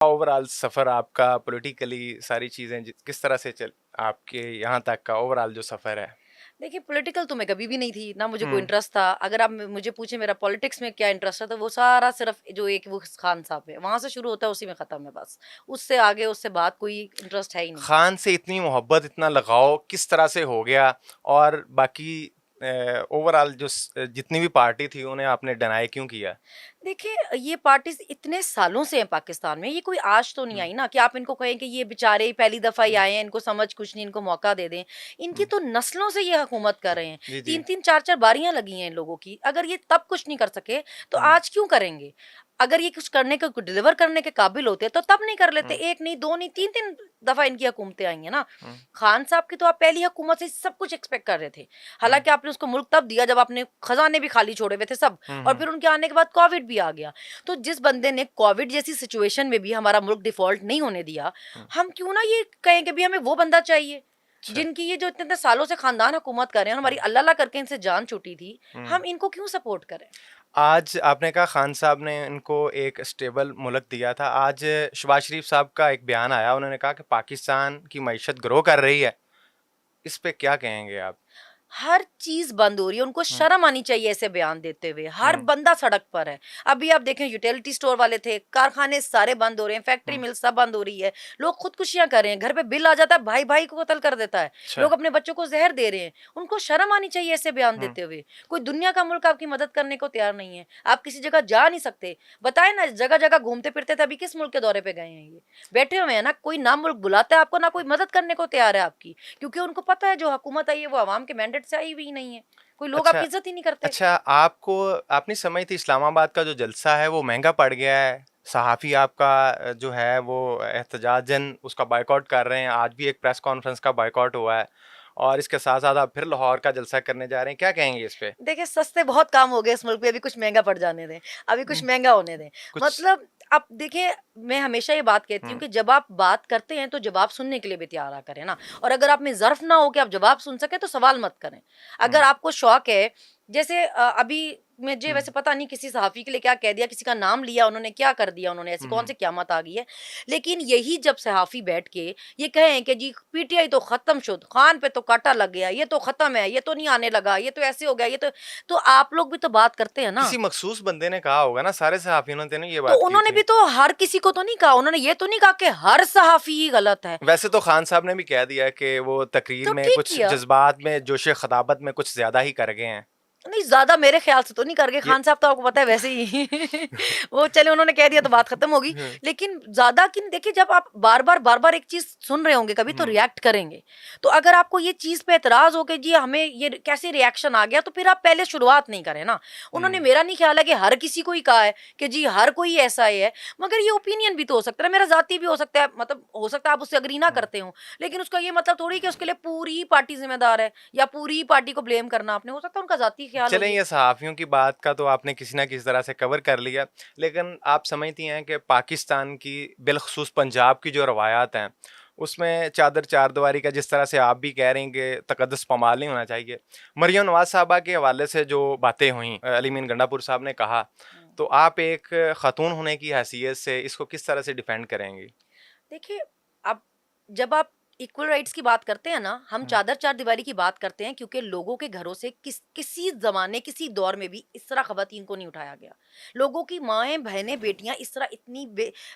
Overall सफ़र आपका politically सारी चीज़ें किस तरह से चल आपके यहाँ तक का ओवरऑल जो सफ़र है? देखिए, पॉलिटिकल तो मैं कभी भी नहीं थी, ना मुझे कोई हुँ, इंटरेस्ट था। अगर आप मुझे पूछे मेरा पॉलिटिक्स में क्या इंटरेस्ट है, तो वो सारा सिर्फ़ जो एक वो खान साहब है, वहाँ से शुरू होता है, उसी में ख़त्म है बस। उससे आगे, उससे बाद कोई इंटरेस्ट है ही नहीं। ख़ान से इतनी मोहब्बत, इतना लगाव किस तरह से हो गया? और बाकी ओवरऑल जो जितनी भी पार्टी थी उन्हें आपने डिनाई क्यों किया? देखिए, ये पार्टीज़ इतने सालों से हैं पाकिस्तान में, ये कोई आज तो नहीं हुँ, आई ना कि आप इनको कहें कि ये बेचारे पहली दफ़ा ही हुँ, आए हैं, इनको समझ कुछ नहीं, इनको मौका दे दें। इनकी हुँ। तो नस्लों से ये हुकूमत कर रहे हैं। जी, जी। 3-3 4-4 बारियाँ लगी हैं इन लोगों की। अगर ये तब कुछ नहीं कर सके, तो हुँ, आज क्यों करेंगे? अगर ये कुछ करने को डिलीवर करने के काबिल होते, तो तब नहीं कर लेते। हुँ, 1 नहीं, 2 नहीं, 3-3 दफ़ा इनकी हुकूमतें आई हैं ना। हुँ, खान साहब की तो आप पहली हुकूमत से सब कुछ एक्सपेक्ट कर रहे थे। हुँ, हालाँकि आपने उसको मुल्क तब दिया जब आपने खज़ाने भी खाली छोड़े हुए थे सब, हुँ, और हुँ, फिर उनके आने के बाद कोविड भी आ गया। तो जिस बंदे ने कोविड जैसी सिचुएशन में भी हमारा मुल्क डिफ़ॉल्ट नहीं होने दिया, हुँ। हम क्यों ना ये कहें कि भई हमें वो बंदा चाहिए, अच्छा। जिनकी ये जो इतने-इतने सालों से ख़ानदान हुकूमत कर रहे हैं और हमारी हुँ, अल्लाह-अल्लाह करके इनसे जान छूटी थी, हुँ। हम इनको क्यों सपोर्ट करें? आज आपने कहा खान साहब ने इनको एक स्टेबल मुल्क दिया था। आज शहबाज शरीफ साहब का एक बयान आया, उन्होंने कहा कि पाकिस्तान की मईशत ग्रो कर रही है। इस पे क्या कहेंगे आप? हर चीज़ बंद हो रही है, उनको हुँ, शर्म आनी चाहिए ऐसे बयान देते हुए। हर हुँ, बंदा सड़क पर है। अभी आप देखें, यूटिलिटी स्टोर वाले थे, कारखाने सारे बंद हो रहे हैं, फैक्ट्री हुँ। मिल सब बंद हो रही है। लोग खुदकुशियाँ कर रहे हैं, घर पे बिल आ जाता है, भाई-भाई को कत्ल कर देता है। अच्छा। लोग अपने बच्चों को ज़हर दे रहे हैं। उनको शर्म आनी चाहिए ऐसे बयान हुँ, देते हुए। कोई दुनिया का मुल्क आपकी मदद करने को तैयार नहीं है। आप किसी जगह जा नहीं सकते। बताएँ ना, जगह-जगह घूमते फिरते थे, अभी किस मुल्क के दौरे पे गए हैं ये? बैठे हुए हैं ना, कोई ना मुल्क बुलाता है आपको, ना कोई मदद करने को तैयार है आपकी। क्योंकि उनको पता है जो हुकूमत आई है वो अवाम के मैंडेट से आई हुई नहीं है। कोई लोग अच्छा आपकी इज़्ज़त ही नहीं करते। अच्छा आपको आप नहीं समझती इस्लामाबाद का जो जलसा है वो महँगा पड़ गया है? सहाफ़ी आपका जो है वो एहतजाजन उसका बॉयकॉट कर रहे हैं। आज भी एक प्रेस कॉन्फ्रेंस का बॉयकॉट हुआ है और इसके साथ-साथ आप फिर लाहौर का जलसा करने जा रहे हैं। क्या कहेंगे इस पे? देखिए, सस्ते बहुत काम हो गए इस मुल्क में, अभी कुछ महँगा पड़ जाने दें, अभी कुछ हुँ, महँगा होने दें। कुछ मतलब आप देखिए, मैं हमेशा ये बात कहती हूँ हुँ, कि जब आप बात करते हैं तो जवाब सुनने के लिए भी तैयार रहा करें ना, और अगर आप में ज़र्फ़ ना हो कि आप जवाब सुन सकें तो सवाल मत करें। अगर हुँ, आपको शौक है, जैसे अभी मुझे हुँ, वैसे पता नहीं किसी सहाफ़ी के लिए क्या कह दिया, किसी का नाम लिया उन्होंने, क्या कर दिया उन्होंने, ऐसी हुँ, कौन हुँ, सी क़यामत आ गई है। लेकिन यही जब सहाफ़ी बैठ के ये कहें कि जी पीटीआई तो ख़त्म शुद, खान पे तो काँटा लग गया, ये तो ख़त्म है, ये तो नहीं आने लगा, ये तो ऐसे हो गया, ये तो आप लोग भी तो बात करते हैं ना। किसी मख़सूस बंदे ने कहा होगा ना, सारे सहाफ़ियों ने तो नहीं ये तो बात की उन्होंने थी। भी तो हर किसी को तो नहीं कहा, उन्होंने ये तो नहीं कहा कि हर सहाफ़ी ही गलत है। वैसे तो खान साहब ने भी कह दिया कि वो तकरीर तो में ठीक कुछ किया। जज़्बात में जोश-ए-ख़ताबत में कुछ ज़्यादा ही कर गए हैं। नहीं, ज़्यादा मेरे ख़्याल से तो नहीं कर गए, ये खान साहब तो आपको पता है वैसे ही वो चले, उन्होंने कह दिया तो बात ख़त्म होगी। हुँ, लेकिन ज़्यादा कि देखिए, जब आप बार-बार एक चीज़ सुन रहे होंगे कभी तो हुँ, रिएक्ट करेंगे। तो अगर आपको ये चीज़ पे एतराज़ हो कि जी हमें ये कैसे रिएक्शन आ गया, तो फिर आप पहले शुरुआत नहीं करें ना। उन्होंने, हुँ, मेरा नहीं ख़्याल है कि हर किसी को ही कहा है कि जी हर कोई ऐसा ही है, मगर ये ओपिनियन भी तो हो सकता है, मेरा ज़ाती भी हो सकता है, मतलब हो सकता है आप उससे एग्री ना हुँ। करते हो। लेकिन उसका ये मतलब थोड़ी कि उसके लिए पूरी पार्टी ज़िम्मेदार है या पूरी पार्टी को ब्लेम करना आपने, हो सकता है उनका ज़ाती ख़्याल हो चलें, ये। ये सहाफ़ियों की बात का तो आपने किसी न किसी तरह से कवर कर लिया। लेकिन आप समझती हैं कि पाकिस्तान की बिलख़ुसूस पंजाब की जो रवायात हैं, उसमें चादर चारदीवारी का जिस तरह से आप भी कह रही हैं कि तक़द्दुस पामाल नहीं होना चाहिए। मरियम नवाज़ साहबा के हवाले से जो बातें हुईं अली मीन गंडापुर साहब ने कहा, हुँ। तो आप एक ख़ातून होने की हैसियत से इसको किस तरह से डिफेंड करेंगी? देखिए, अब जब आप इक्वल राइट्स की बात करते हैं ना, हम हुँ, चादर चारदीवारी की बात करते हैं क्योंकि लोगों के घरों से किसी ज़माने, किसी दौर में भी इस तरह ख़वातीन को नहीं उठाया गया। लोगों की माएँ, बहनें, बेटियाँ इस तरह इतनी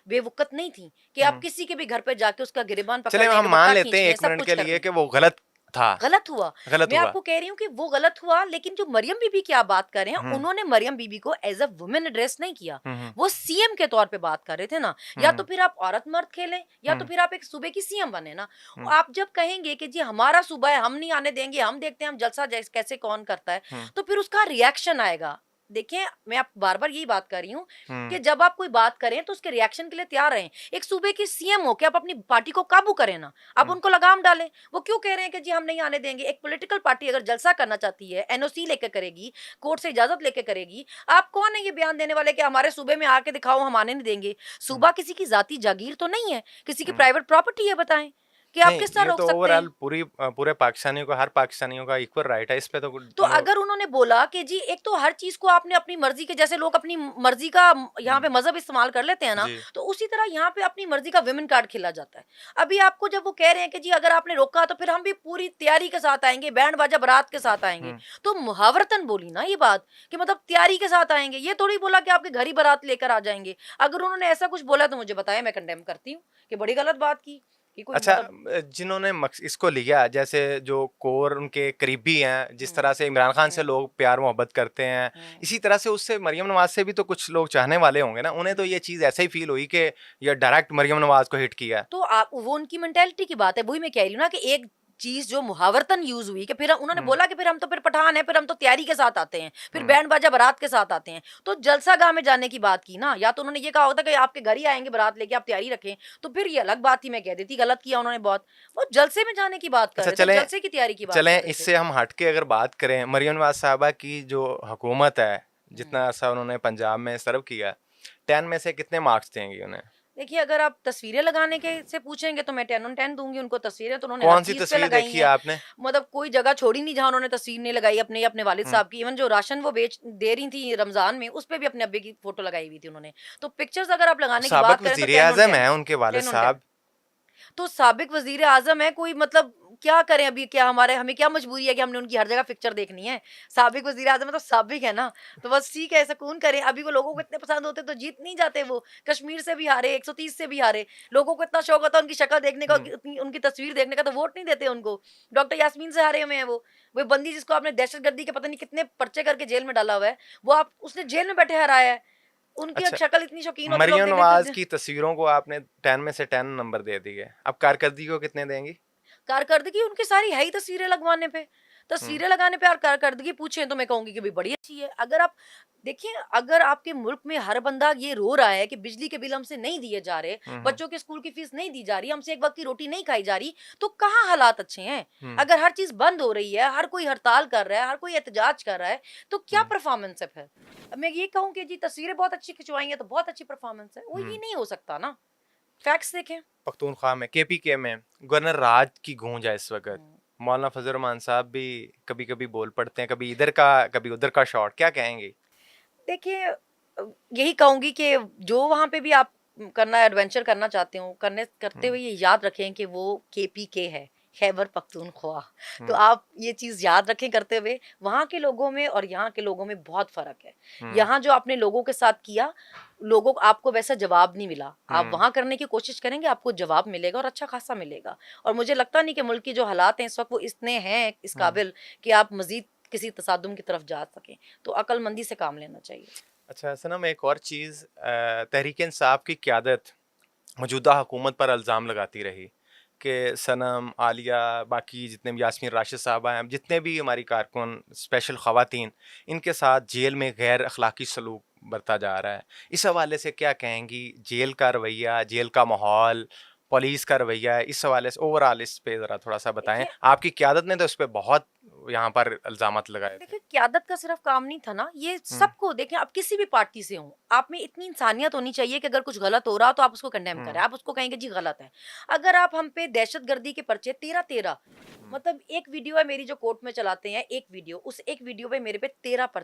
बेवक़्त नहीं थीं कि आप हुँ। किसी के भी घर पे जाके उसका गिरबान चलें, पकड़ लें, हम मान दुपट्टा लेते खींच हैं लें, 1 सब मिनट कुछ के कर लिए लें। कि वो गलत था, गलत हुआ। गलत मैं हुआ। आपको कह रही हूँ कि वो गलत हुआ, लेकिन जो मरियम बीबी की आप बात कर रहे हैं, हुँ, उन्होंने मरियम बीबी को एज़ अ वुमन एड्रेस नहीं किया। हुँ, हुँ, वो सीएम के तौर पे बात कर रहे थे ना। या तो हुँ, फिर आप औरत-मर्द खेलें, या तो हुँ, फिर आप एक सूबे की सीएम बने ना। हुँ, आप जब कहेंगे कि जी हमारा सूबा है, हम नहीं आने देंगे, हम देखते हैं हम जलसा कैसे कौन करता है, हुँ, तो फिर उसका रिएक्शन आएगा। देखिए, मैं आप बार-बार यही बात कर रही हूँ हुँ, कि जब आप कोई बात करें तो उसके रिएक्शन के लिए तैयार रहें। एक सूबे की सीएम हो के आप अपनी पार्टी को काबू करें ना, आप हुँ, उनको लगाम डालें। वो क्यों कह रहे हैं कि जी हम नहीं आने देंगे? एक पॉलिटिकल पार्टी अगर जलसा करना चाहती है, एनओसी लेके करेगी, कोर्ट से इजाज़त लेके करेगी, आप कौन है ये बयान देने वाले कि हमारे सूबे में आके दिखाओ, हम आने नहीं देंगे? हुँ, सूबा किसी की ज़ाती जागीर तो नहीं है, किसी की हुँ। प्राइवेट प्रॉपर्टी है, बताएँ। कि आप नहीं, किस तरह ये रोक तो सकते ओवरऑल हैं? पूरे पाकिस्तानियों का, हर पाकिस्तानियों का इक्वल राइट है, इस पे तो तो अगर उन्होंने बोला कि जी एक तो हर चीज को आपने अपनी मर्जी के, जैसे लोग अपनी मर्जी का यहाँ पे मजहब इस्तेमाल कर लेते हैं ना, जी। तो उसी तरह यहाँ पे अपनी मर्जी का विमेन कार्ड खेला जाता है। अभी आपको जब वो कह रहे हैं कि जी अगर आपने रोका तो फिर हम भी पूरी तैयारी के साथ आएंगे, बैंड बाजा बारात के साथ आएंगे, हुँ। तो मुहावरतन बोली ना ये बात कि मतलब तैयारी के साथ आएंगे, ये थोड़ी बोला कि आपके घर ही बारात लेकर आ जाएंगे। अगर उन्होंने ऐसा कुछ बोला तो मुझे बताया, मैं कंडेम करती हूँ कि बड़ी गलत बात की कि कोई अच्छा, मतलब। जिन्होंने इसको लिया, जैसे जो कोर उनके करीबी हैं, जिस तरह से इमरान खान से हम्म, लोग प्यार मोहब्बत करते हैं, हम्म, इसी तरह से उससे मरियम नवाज से भी तो कुछ लोग चाहने वाले होंगे ना, उन्हें तो हम्म। ये चीज़ ऐसे ही फील हुई कि ये डायरेक्ट मरियम नवाज को हिट किया है। तो आप वो उनकी मेंटालिटी की बात है, वही मैं कह रही हूँ ना कि एक चीज जो मुहावरतन यूज हुई कि फिर उन्होंने हुँ। बोला कि फिर हम तो फिर पठान है, फिर हम तो तैयारी के साथ आते हैं, फिर हुँ। बैंड बाजा बारात के साथ आते हैं, तो जलसा गाह में जाने की बात की ना। या तो उन्होंने ये कहा होता कि आपके घर ही आएंगे बारात लेके, आप तैयारी रखें, तो फिर ये अलग बात थी, मैं कह देती गलत किया उन्होंने बहुत। वो जलसे में जाने की बात कर अच्छा, रहे थे, चलें जलसे की तैयारी की बात चलें कर रहे थे। इससे हम हट के अगर बात करें, मरियम नवाज साहबा की जो हुकूमत है, हम्म। जितना अरसा उन्होंने पंजाब में सर्व किया, 10 में से कितने मार्क्स देंगी उन्हें? देखिए, अगर आप तस्वीरें लगाने के से पूछेंगे तो मैं 10 ऑन 10 दूंगी उनको। तस्वीरें तो उन्होंने हर कौन सी चीज पे तस्वीर लगाई देखी है हैं, आपने? मतलब कोई जगह छोड़ी नहीं जहां उन्होंने तस्वीर नहीं लगाई अपने या अपने वालिद हुँ। साहब की। इवन जो राशन वो बेच दे रही थी रमजान में, उस पे भी अपने अब्बे की फोटो लगाई हुई थी उन्होंने। तो पिक्चर्स अगर आप लगाने की साबिक बात करें तो वज़ीर 10 ऑन आज़म 10, हैं उनके वालिद 10 ऑन 10। साहब। तो साबिक वजीर आजम है कोई, मतलब क्या करें अभी, क्या हमारे हमें क्या मजबूरी है कि हमने उनकी हर जगह पिक्चर देखनी है? साबिक वजीर आजम है तो साबिक है ना, तो बस ठीक है, सुकून करें। अभी वो लोगों को इतने पसंद होते तो जीत नहीं जाते वो? कश्मीर से भी हारे, 130 से भी हारे, लोगों को इतना शौक होता उनकी शक्ल देखने का, हुँ। उनकी तस्वीर देखने का, तो वोट नहीं देते उनको। डॉक्टर यास्मीन से हारे हुए हैं वो बंदी जिसको आपने दहशतगर्दी के पता नहीं कितने पर्चे करके जेल में डाला हुआ है, वो आप उसने जेल में बैठे हराया है। उनकी अच्छा, शक्ल इतनी शौकीन होते लोग मरियम देखने नवाज़ तो। की तस्वीरों को आपने 10 में से 10 नंबर दे दिए। अब कारकर्दगी को कितने देंगी? कारकर्दगी उनकी सारी है ही तस्वीरें लगवाने पे। हुँ। तस्वीरें लगाने पे और कारकर्दगी पूछें तो मैं कहूँगी कि भई बड़ी अच्छी है। अगर आप देखिए, अगर आपके मुल्क में हर बंदा ये रो रहा है कि बिजली के बिल हमसे नहीं दिए जा रहे, हुँ। हुँ। बच्चों के स्कूल की फीस नहीं दी जा रही, हमसे एक वक़्त की रोटी नहीं खाई जा रही, तो कहाँ हालात अच्छे हैं? हुँ। अगर हर चीज़ बंद हो रही है, हर कोई हड़ताल कर रहा है, हर कोई एहतजाज कर रहा है, तो क्या हुँ। परफ़ॉर्मेंस है फिर? अब मैं ये कहूँ कि जी तस्वीरें बहुत अच्छी खिंचवाई हैं तो बहुत अच्छी परफ़ॉर्मेंस है, वो हुँ। ये नहीं हो सकता ना। फैक्ट्स देखें। पख्तूनख्वा में, केपीके में गवर्नर राज की गूंज है इस वक़्त। हुँ। मौलाना फज़ल रहमान साहब भी कभी-कभी बोल पड़ते हैं, कभी इधर का, कभी उधर का शॉट, क्या कहेंगी? देखिए, यही कहूँगी कि जो वहाँ पे भी आप करना एडवेंचर करना चाहते हो, करने करते हुँ। हुए ये याद रखें कि वो केपीके है, खैबर पख्तूनख्वा। तो हुँ। आप ये चीज़ याद रखें करते हुए, वहाँ के लोगों में और यहाँ के लोगों में बहुत फ़र्क है। हुँ। यहाँ जो आपने लोगों के साथ किया, लोगों को आपको वैसा जवाब नहीं मिला। आप हुँ। वहाँ करने की कोशिश करेंगे, आपको जवाब मिलेगा और अच्छा खासा मिलेगा। और मुझे लगता नहीं कि मुल्क की जो हालात हैं इस वक़्त वो इतने हैं इस हुँ। काबिल कि आप मज़ीद किसी तसादुम की तरफ जा सकें। तो अक्लमंदी से काम लेना चाहिए। अच्छा सनम, एक और चीज़, तहरीक-ए-इंसाफ की क़यादत मौजूदा हुकूमत पर इल्ज़ाम लगाती रही कि सनम, आलिया, बाकी जितने भी यास्मीन राशिद साहबा हैं, जितने भी हमारी कारकुन, स्पेशल ख़वातीन, इनके साथ जेल में गैर अखलाकी सलूक बरता जा रहा है। इस हवाले से क्या कहेंगी? जेल का रवैया, जेल का माहौल, पुलिस का रवैया, इस हवाले से ओवरऑल इस पे ज़रा थोड़ा-सा बताएँ। देखिए आपकी क़यादत ने तो इस पे बहुत यहाँ पर इल्ज़ामात लगाए थे। देखिए, क़यादत का सिर्फ़ काम नहीं था ना, ये हुँ। सबको देखें, आप किसी भी पार्टी से हों, आप में इतनी इंसानियत होनी चाहिए कि अगर कुछ गलत हो रहा हो तो आप उसको कंडेम करें, हुँ। आप उसको कहेंगे जी गलत है। अगर आप हम पे दहशतगर्दी के पर्चे 13-13, हुँ। मतलब एक वीडियो है मेरी जो कोर्ट में चलाते हैं, एक वीडियो, उस एक वीडियो पे मेरे पे 13 पर्चे